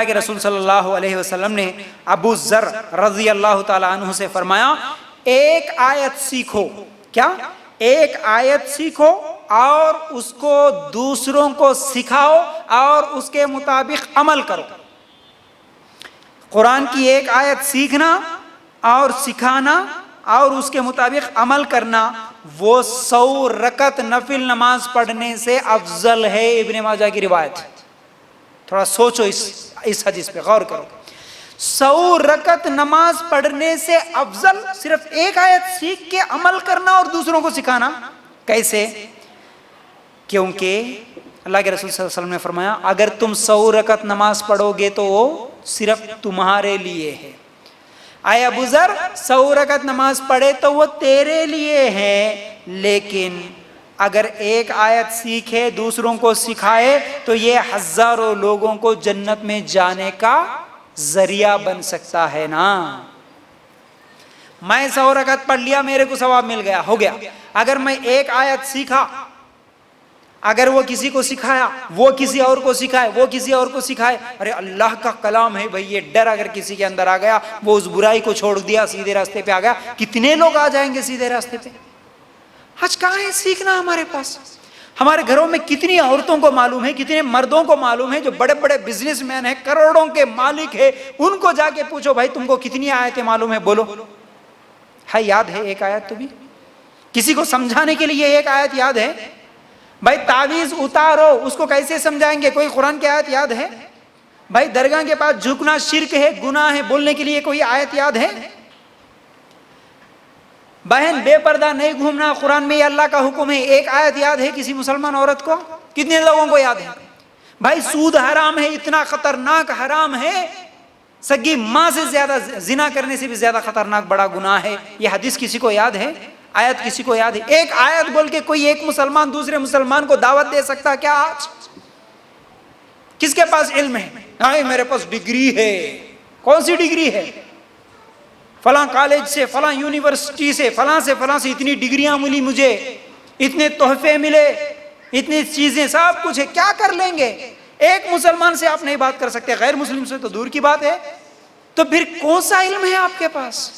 کہ رسول صلی اللہ علیہ وسلم نے ابو ذر رضی اللہ تعالی عنہ سے فرمایا ایک آیت سیکھو. کیا؟ ایک آیت سیکھو اور اس کو دوسروں کو سکھاؤ اور اس کے مطابق عمل کرو. قرآن کی ایک آیت سیکھنا اور سکھانا اور اس کے مطابق عمل کرنا وہ 100 رکعت نفل نماز پڑھنے سے افضل ہے. ابن ماجہ کی روایت. تھوڑا سوچو اس حدیث پہ غور کرو. 100 رکعت نماز پڑھنے سے افضل صرف ایک آیت سیکھ کے عمل کرنا اور دوسروں کو سکھانا. کیسے؟ کیونکہ اللہ کے رسول صلی اللہ علیہ وسلم نے فرمایا اگر تم 100 رکعت نماز پڑھو گے تو وہ صرف تمہارے لیے ہے. اے ابو ذر 100 رکعت نماز پڑھے تو وہ تیرے لیے ہے، لیکن اگر ایک آیت سیکھے دوسروں کو سکھائے تو یہ ہزاروں لوگوں کو جنت میں جانے کا ذریعہ بن سکتا ہے نا. میں 100 رکعت پڑھ لیا، میرے کو ثواب مل گیا، ہو گیا. اگر میں ایک آیت سیکھا، اگر وہ کسی کو سکھایا، وہ کسی اور کو سکھائے، وہ کسی اور کو سکھائے، ارے اللہ کا کلام ہے بھائی، یہ ڈر اگر کسی کے اندر آ گیا، وہ اس برائی کو چھوڑ دیا، سیدھے راستے پہ آ گیا. کتنے لوگ آ جائیں گے سیدھے راستے پہ؟ آج کہاں ہے سیکھنا ہمارے پاس؟ ہمارے گھروں میں کتنی عورتوں کو معلوم ہے، کتنے مردوں کو معلوم ہے جو بڑے بڑے بزنس مین ہیں، کروڑوں کے مالک ہیں، ان کو جا کے پوچھو بھائی تم کو کتنی آیتیں معلوم ہے، بولو. ہے یاد ہے ایک آیت؟ تو بھی کسی کو سمجھانے کے لیے ایک آیت یاد ہے؟ بھائی تعویذ اتارو، اس کو کیسے سمجھائیں گے؟ کوئی قرآن کی آیت یاد ہے؟ بھائی درگاہ کے پاس جھکنا شرک ہے، گناہ ہے، بولنے کے لیے کوئی آیت یاد ہے؟ بہن بے پردہ نہیں گھومنا، قرآن میں یہ اللہ کا حکم ہے، ایک آیت یاد ہے کسی مسلمان عورت کو؟ کتنے لوگوں کو یاد ہے؟ بھائی سود حرام ہے، اتنا خطرناک حرام ہے، سگی ماں سے زیادہ، زنا کرنے سے بھی زیادہ خطرناک بڑا گناہ ہے. یہ حدیث کسی کو یاد ہے؟ آیت کسی کو یاد ہے؟ ایک آیت بول کے کوئی ایک مسلمان دوسرے مسلمان کو دعوت دے سکتا کیا آج؟ کس کے پاس علم ہے؟ نہیں میرے پاس ڈگری ہے. کون سی ڈگری ہے؟ فلاں کالج سے، فلاں یونیورسٹی سے، فلاں سے اتنی ڈگریاں ملی مجھے، اتنے تحفے ملے، اتنی چیزیں، سب کچھ ہے. کیا کر لیں گے؟ ایک مسلمان سے آپ نہیں بات کر سکتے، غیر مسلم سے تو دور کی بات ہے. تو پھر کون سا علم ہے آپ کے پاس؟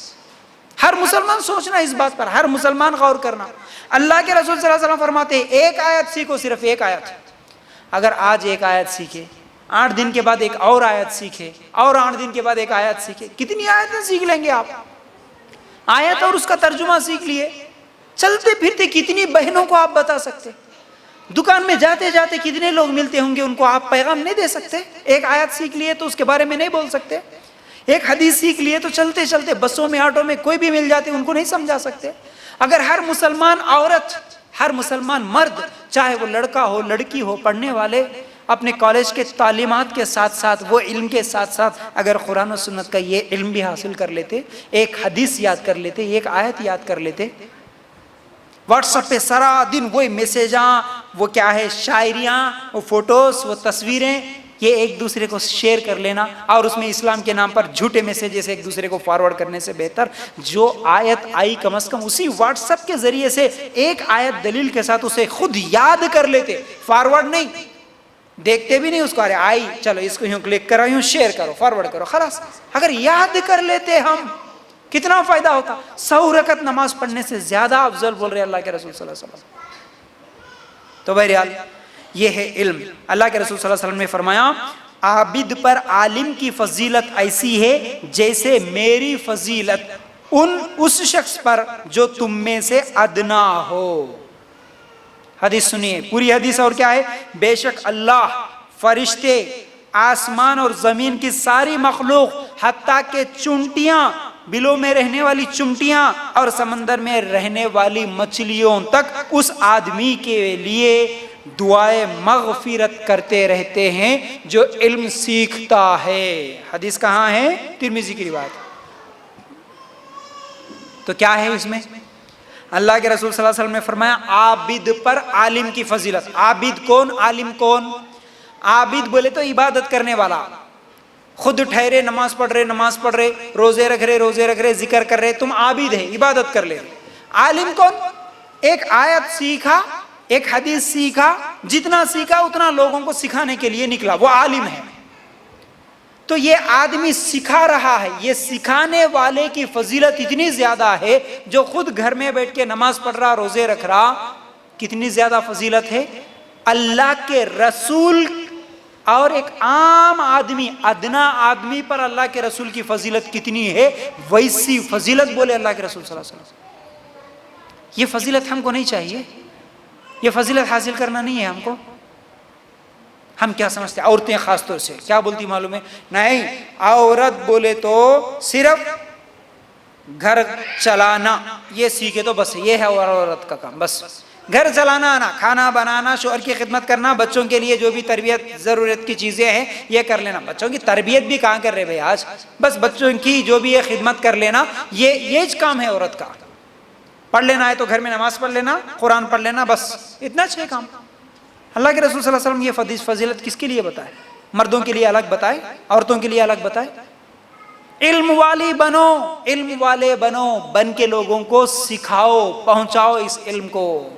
ہر مسلمان سوچنا اس بات پر، ہر مسلمان غور کرنا. اللہ کے رسول صلی اللہ علیہ وسلم فرماتے ہیں ایک آیت سیکھو، صرف ایک آیت. اگر آج ایک آیت سیکھے، 8 دن کے بعد ایک اور آیت سیکھے، اور 8 دن کے بعد ایک آیت سیکھے، کتنی آیتیں سیکھ لیں گے آپ؟ آیت اور اس کا ترجمہ سیکھ لیے. چلتے پھرتے کتنی بہنوں کو آپ بتا سکتے؟ دکان میں جاتے جاتے کتنے لوگ ملتے ہوں گے، ان کو آپ پیغام نہیں دے سکتے؟ ایک آیت سیکھ لیے تو اس کے بارے میں نہیں بول سکتے؟ ایک حدیث سیکھ لیے تو چلتے چلتے بسوں میں، آٹو میں کوئی بھی مل جاتے ان کو نہیں سمجھا سکتے؟ اگر ہر مسلمان عورت، ہر مسلمان مرد، چاہے وہ لڑکا ہو لڑکی ہو، پڑھنے والے، اپنے کالج کے تعلیمات کے ساتھ ساتھ، وہ علم کے ساتھ ساتھ اگر قرآن و سنت کا یہ علم بھی حاصل کر لیتے، ایک حدیث یاد کر لیتے، ایک آیت یاد کر لیتے، واٹس ایپ پہ سارا دن وہی میسیجاں، وہ کیا ہے، شاعریاں، وہ فوٹوز، وہ تصویریں، یہ ایک دوسرے کو شیئر کر لینا، اور اس میں اسلام کے نام پر جھوٹے میسیجز ایک دوسرے کو فارورڈ کرنے سے بہتر جو آیت آئی کم از کم اسی واٹس ایپ کے ذریعے سے ایک آیت دلیل کے ساتھ اسے خود یاد کر لیتے، فارورڈ نہیں، دیکھتے بھی نہیں اس کو، ارے آئی چلو اس کو یوں کلک کرو، یوں شیئر کرو، فارورڈ کرو، خلاص. اگر یاد کر لیتے ہم، کتنا فائدہ ہوتا. 100 رکعت نماز پڑھنے سے زیادہ افضل بول رہے اللہ کے رسول صلی اللہ علیہ وسلم. تو بہرحال یہ ہے علم. اللہ کے رسول صلی اللہ علیہ وسلم نے فرمایا عابد پر عالم کی فضیلت ایسی ہے جیسے میری فضیلت اس شخص پر جو تم میں سے ادنا ہو. حدیث سنیے پوری حدیث، اور کیا ہے؟ بے شک اللہ، فرشتے، آسمان اور زمین کی ساری مخلوق، حتیٰ کہ چونٹیاں، بلوں میں رہنے والی چمٹیاں اور سمندر میں رہنے والی مچھلیوں تک اس آدمی کے لیے دعائے مغفرت کرتے رہتے ہیں جو علم سیکھتا ہے. حدیث کہاں ہے؟ ترمذی کی روایت. تو کیا ہے اس میں؟ اللہ کے رسول صلی اللہ علیہ وسلم نے فرمایا عابد پر عالم کی فضیلت. عابد کون؟ عالم کون؟ عابد بولے تو عبادت کرنے والا، خود ٹھہرے نماز پڑھ رہے، روزے رکھ رہے، ذکر کر رہے، تم عابد ہے، عبادت کر لے. عالم کون؟ ایک آیت سیکھا، ایک حدیث سیکھا، جتنا سیکھا اتنا لوگوں کو سکھانے کے لیے نکلا، وہ عالم ہے. تو یہ آدمی سکھا رہا ہے، یہ سکھانے والے کی فضیلت اتنی زیادہ ہے، جو خود گھر میں بیٹھ کے نماز پڑھ رہا، روزے رکھ رہا، کتنی زیادہ فضیلت ہے۔ اللہ کے رسول اور ایک عام آدمی، ادنا آدمی پر اللہ کے رسول کی فضیلت کتنی ہے، ویسی فضیلت بولے اللہ کے رسول صلی اللہ علیہ وسلم۔ یہ فضیلت ہم کو نہیں چاہیے، یہ فضیلت حاصل کرنا نہیں ہے ہم کو۔ ہم کیا سمجھتے ہیں، عورتیں خاص طور سے کیا بولتی معلوم ہے؟ نہیں، عورت بولے تو صرف گھر چلانا یہ سیکھے تو بس، یہ ہے عورت کا کام، بس گھر چلانا آنا، کھانا بنانا، شوہر کی خدمت کرنا، بچوں کے لیے جو بھی تربیت ضرورت کی چیزیں ہیں یہ کر لینا۔ بچوں کی تربیت بھی کہاں کر رہے بھائی آج، بس بچوں کی جو بھی ہے خدمت کر لینا، یہ کام ہے عورت کا۔ پڑھ لینا ہے تو گھر میں نماز پڑھ لینا، قرآن پڑھ لینا، بس اتنا اچھا کام۔ اللہ کے رسول صلی اللہ علیہ وسلم یہ فضیلت کس کے لیے بتائے؟ مردوں کے لیے الگ بتائے، عورتوں کے لیے الگ بتائے۔ علم والی بنو، علم والے بنو، بن کے لوگوں کو سکھاؤ، پہنچاؤ اس علم کو۔